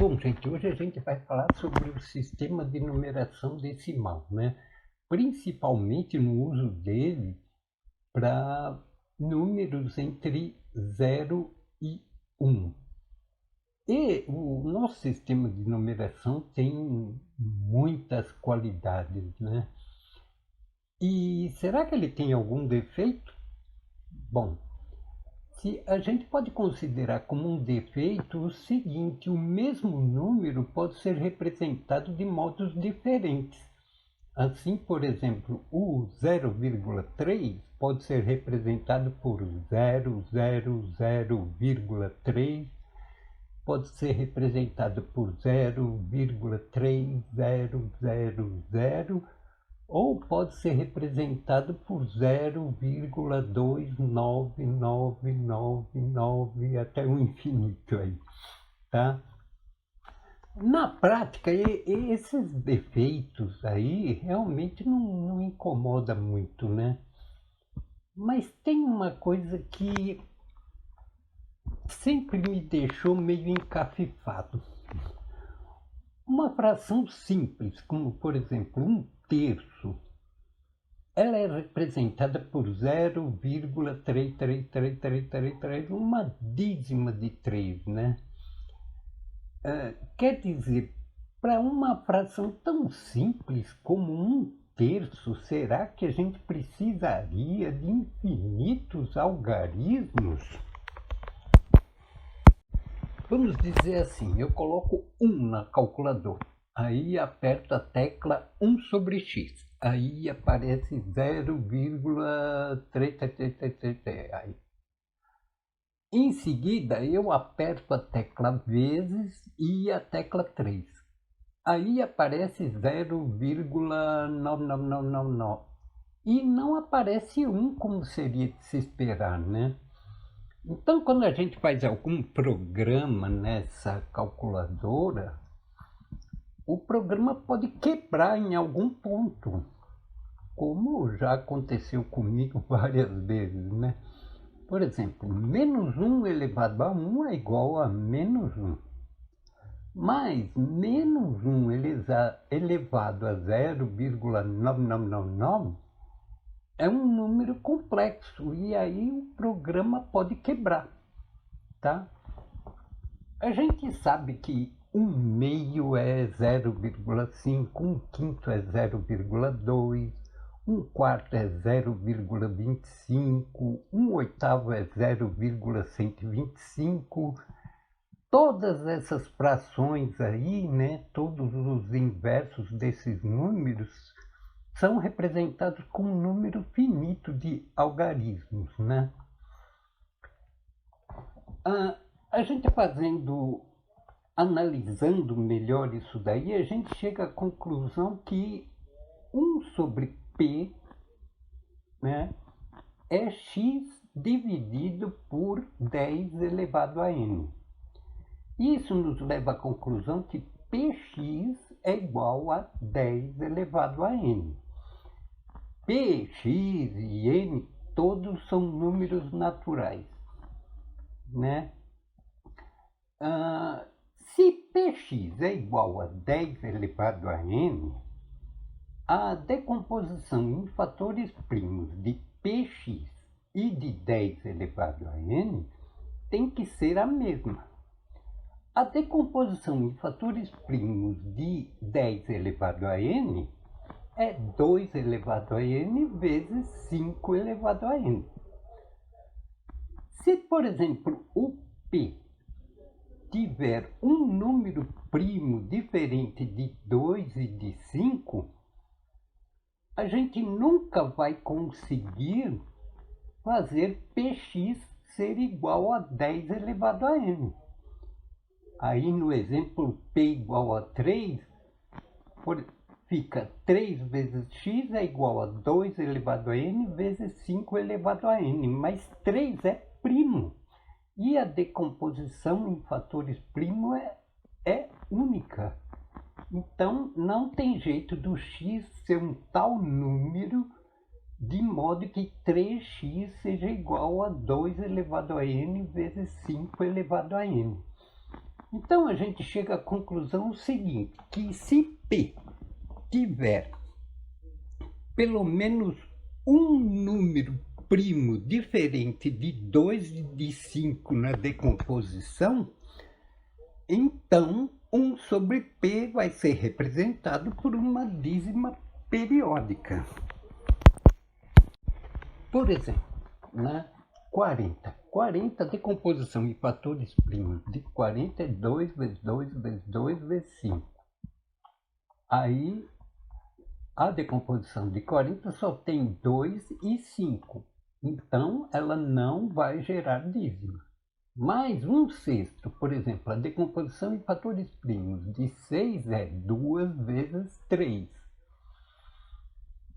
Bom, gente, hoje a gente vai falar sobre o sistema de numeração decimal, né? Principalmente no uso dele para números entre 0 e 1. E o nosso sistema de numeração tem muitas qualidades, né? E será que ele tem algum defeito? Bom, se a gente pode considerar como um defeito o seguinte: o mesmo número pode ser representado de modos diferentes. Assim, por exemplo, o 0,3 pode ser representado por 0,0,0,3, pode ser representado por 0,3000, ou pode ser representado por 0,29999 até o infinito aí, tá? Na prática, esses defeitos aí realmente não incomoda muito, né? Mas tem uma coisa que sempre me deixou meio encafifado. Uma fração simples, como por exemplo 1/3, ela é representada por 0,33333, uma dízima de 3, né? Quer dizer, para uma fração tão simples como 1/3, será que a gente precisaria de infinitos algarismos? Vamos dizer assim, eu coloco 1 na calculadora, aí aperto a tecla 1 sobre x, aí aparece 0,333, aí. Em seguida, eu aperto a tecla vezes e a tecla 3. Aí aparece 0,99999. E não aparece 1 como seria de se esperar, né? Então, quando a gente faz algum programa nessa calculadora, o programa pode quebrar em algum ponto, como já aconteceu comigo várias vezes, né? Por exemplo, -1 elevado a 1 é igual a -1. Mas -1 elevado a 0,9999 é um número complexo e aí o programa pode quebrar, tá? A gente sabe que 1/2 é 0,5, 1/5 é 0,2, 1/4 é 0,25, 1/8 é 0,125. Todas essas frações aí, né, todos os inversos desses números são representados com um número finito de algarismos, né? A gente analisando melhor isso daí, a gente chega à conclusão que 1 sobre P, né, é x dividido por 10 elevado a n. Isso nos leva à conclusão que px é igual a 10 elevado a n. Px e n todos são números naturais, né? Se px é igual a 10 elevado a n, a decomposição em fatores primos de px e de 10 elevado a n tem que ser a mesma. A decomposição em fatores primos de 10 elevado a n é 2 elevado a n vezes 5 elevado a n. Se, por exemplo, o p tiver um número primo diferente de 2 e de 5, a gente nunca vai conseguir fazer px ser igual a 10 elevado a n. Aí no exemplo p igual a 3, fica 3 vezes x é igual a 2 elevado a n vezes 5 elevado a n, mas 3 é primo. E a decomposição em fatores primos é única. Então não tem jeito do x ser um tal número de modo que 3x seja igual a 2 elevado a n vezes 5 elevado a n. Então a gente chega à conclusão seguinte, que se P tiver pelo menos um número primo diferente de 2 e de 5 na decomposição, então 1 sobre P vai ser representado por uma dízima periódica. Por exemplo, né? 40, decomposição em fatores primos de 40 é 2 vezes 2 vezes 2 vezes 5. Aí a decomposição de 40 só tem 2 e 5. Então ela não vai gerar dízima. Mais 1/6, por exemplo, a decomposição em fatores primos de 6 é 2 vezes 3.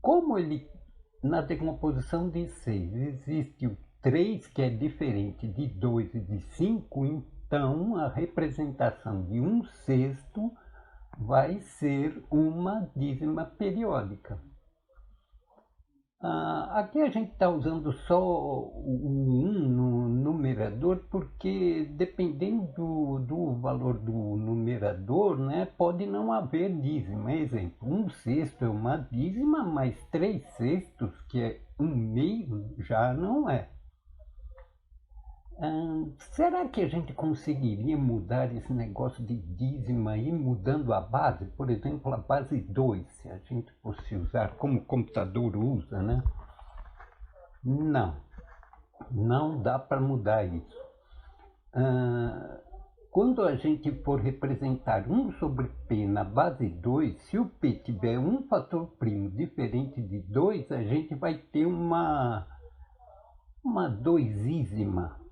Como ele, na decomposição de 6, existe o 3 que é diferente de 2 e de 5, então a representação de 1/6 vai ser uma dízima periódica. Aqui a gente está usando só o 1 no numerador, porque dependendo do valor do numerador, né, pode não haver dízima. Exemplo, 1/6 é uma dízima, mas 3/6, que é 1/2, já não é. Será que a gente conseguiria mudar esse negócio de dízima aí mudando a base? Por exemplo, a base 2, se a gente fosse usar como o computador usa, né? Não dá para mudar isso. Quando a gente for representar 1 sobre P na base 2, se o P tiver um fator primo diferente de 2, a gente vai ter uma doisízima.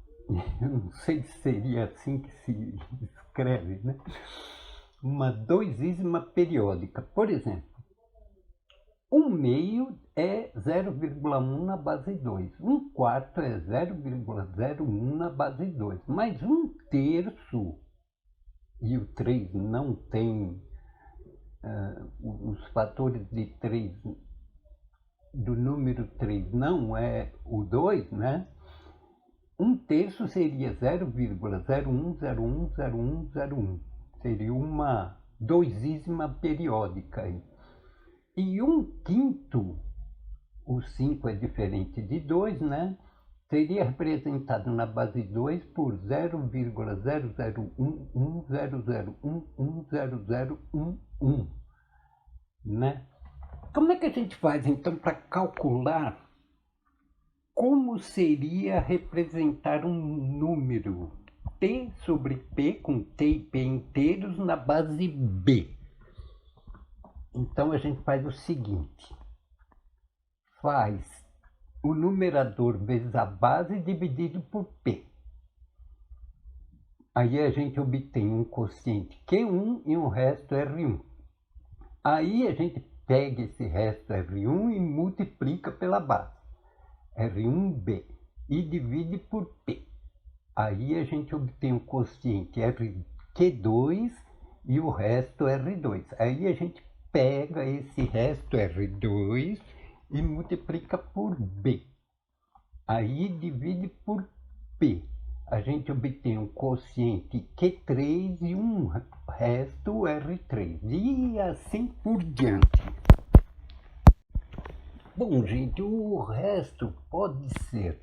Eu não sei se seria assim que se escreve, né? Uma doisízima periódica. Por exemplo, 1/2 é 0,1 na base 2. 1/4 é 0,01 na base 2. Mas 1/3, e o 3 não tem os fatores de 3, do número 3 não é o 2, né? 1/3 seria 0,01010101. Seria uma doisízima periódica. E 1/5, o 5 é diferente de 2, né? Seria representado na base 2 por 0,001100110011, né? Como é que a gente faz então para calcular como seria representar um número T sobre P com T e P inteiros na base B? Então a gente faz o seguinte, faz o numerador vezes a base dividido por P. Aí a gente obtém um quociente Q1 e um resto R1. Aí a gente pega esse resto R1 e multiplica pela base, R1B, e divide por P. Aí a gente obtém um quociente Q2 e o resto R2. Aí a gente pega esse resto R2 e multiplica por B. Aí divide por P. A gente obtém um quociente Q3 e um resto R3. E assim por diante. Bom, gente, o resto pode ser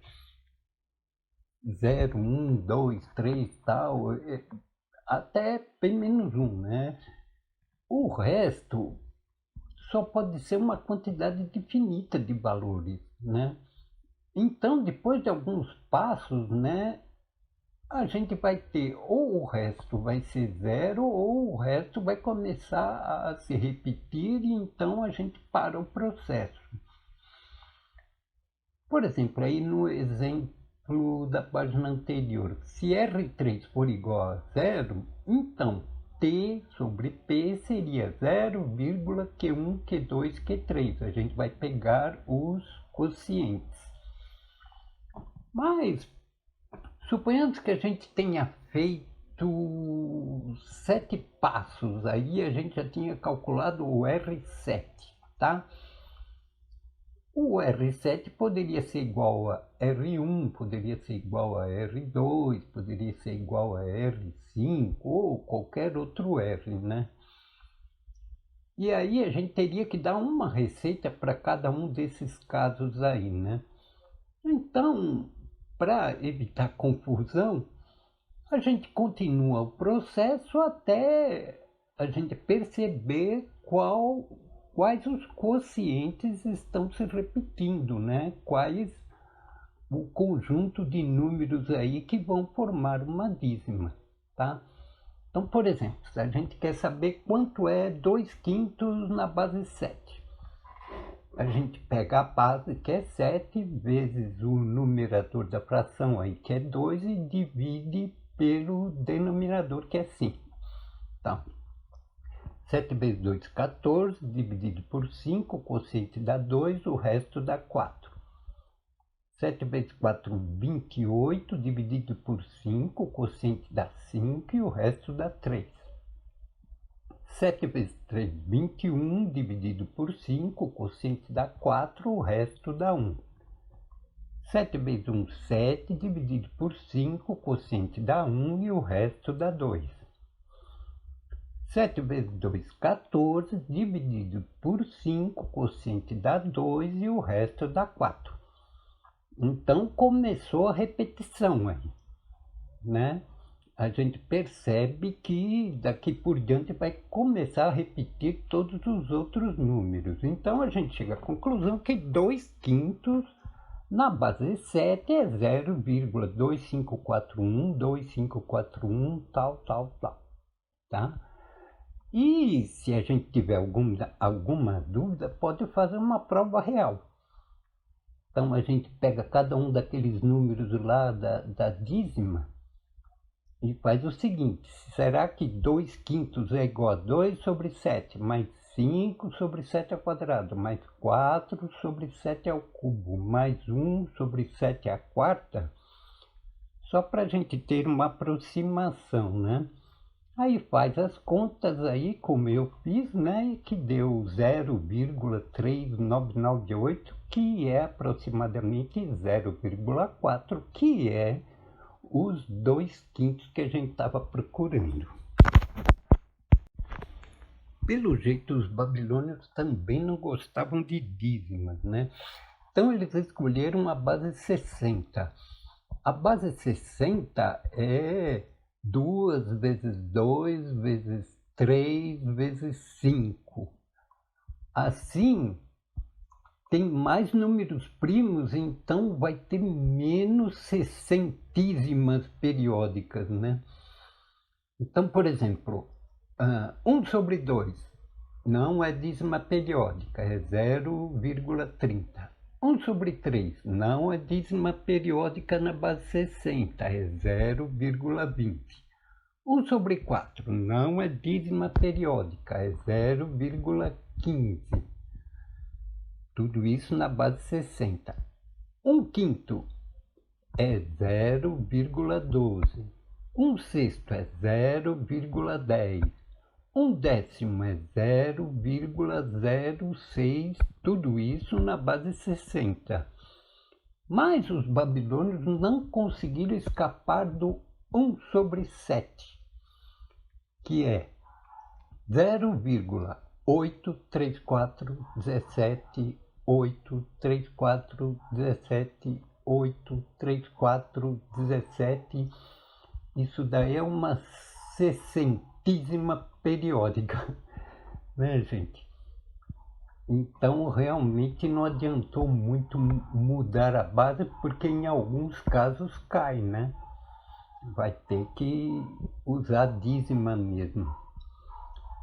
0, 1, 2, 3, tal, até P menos 1, né? O resto só pode ser uma quantidade infinita de valores, né? Então, depois de alguns passos, né, a gente vai ter ou o resto vai ser 0 ou o resto vai começar a se repetir e então a gente para o processo. Por exemplo, aí no exemplo da página anterior, se R3 for igual a 0, então T sobre P seria 0,Q1, Q2, Q3. A gente vai pegar os quocientes. Mas, suponhamos que a gente tenha feito 7 passos, aí a gente já tinha calculado o R7, tá? O R7 poderia ser igual a R1, poderia ser igual a R2, poderia ser igual a R5 ou qualquer outro R, né? E aí a gente teria que dar uma receita para cada um desses casos aí, né? Então, para evitar confusão, a gente continua o processo até a gente perceber quais os quocientes estão se repetindo, né? Quais o conjunto de números aí que vão formar uma dízima, tá? Então, por exemplo, se a gente quer saber quanto é 2/5 na base 7, a gente pega a base, que é 7, vezes o numerador da fração aí, que é 2, e divide pelo denominador, que é 5. Então, 7 vezes 2, 14, dividido por 5, o quociente dá 2, o resto dá 4. 7 vezes 4, 28, dividido por 5, o quociente dá 5 e o resto dá 3. 7 vezes 3, 21, dividido por 5, o quociente dá 4, o resto dá 1. 7 vezes 1, 7, dividido por 5, o quociente dá 1 e o resto dá 2. 7 vezes 2, 14, dividido por 5, o quociente dá 2 e o resto dá 4. Então começou a repetição aí, né? A gente percebe que daqui por diante vai começar a repetir todos os outros números. Então a gente chega à conclusão que 2/5 na base 7 é 0,2541, 2541, tal, tá? E se a gente tiver alguma dúvida, pode fazer uma prova real. Então a gente pega cada um daqueles números lá da dízima e faz o seguinte: será que 2/5 é igual a 2 sobre 7, mais 5 sobre 7 ao quadrado, mais 4 sobre 7 ao cubo, mais 1 sobre 7 à quarta? Só para a gente ter uma aproximação, né? Aí faz as contas aí, como eu fiz, né? Que deu 0,3998, que é aproximadamente 0,4, que é os 2/5 que a gente estava procurando. Pelo jeito, os babilônios também não gostavam de dízimas, né? Então eles escolheram a base 60. A base 60 é 2 vezes 2 vezes 3 vezes 5. Assim, tem mais números primos, então vai ter menos sescentísimas periódicas, né? Então, por exemplo, 1 sobre 2 não é dízima periódica, é 0,30. 1 sobre 3 não é dízima periódica na base 60, é 0,20. 1 sobre 4 não é dízima periódica, é 0,15. Tudo isso na base 60. 1/5 é 0,12. 1/6 é 0,10. 1/10 é 0,06. Tudo isso na base 60. Mas os babilônios não conseguiram escapar do 1 sobre 7, que é 0,83417,83417,83417. Isso daí é uma sescentísima periódica, né, gente? Então realmente não adiantou muito mudar a base, porque em alguns casos cai, né? Vai ter que usar dízima mesmo.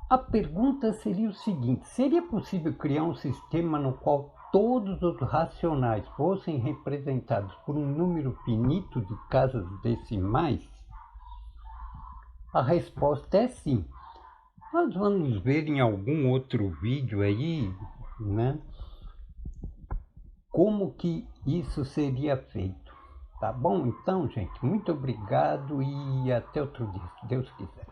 A pergunta seria o seguinte: seria possível criar um sistema no qual todos os racionais fossem representados por um número finito de casas decimais? A resposta é sim. Nós vamos ver em algum outro vídeo aí, né, como que isso seria feito. Tá bom? Então, gente, muito obrigado e até outro dia, se Deus quiser.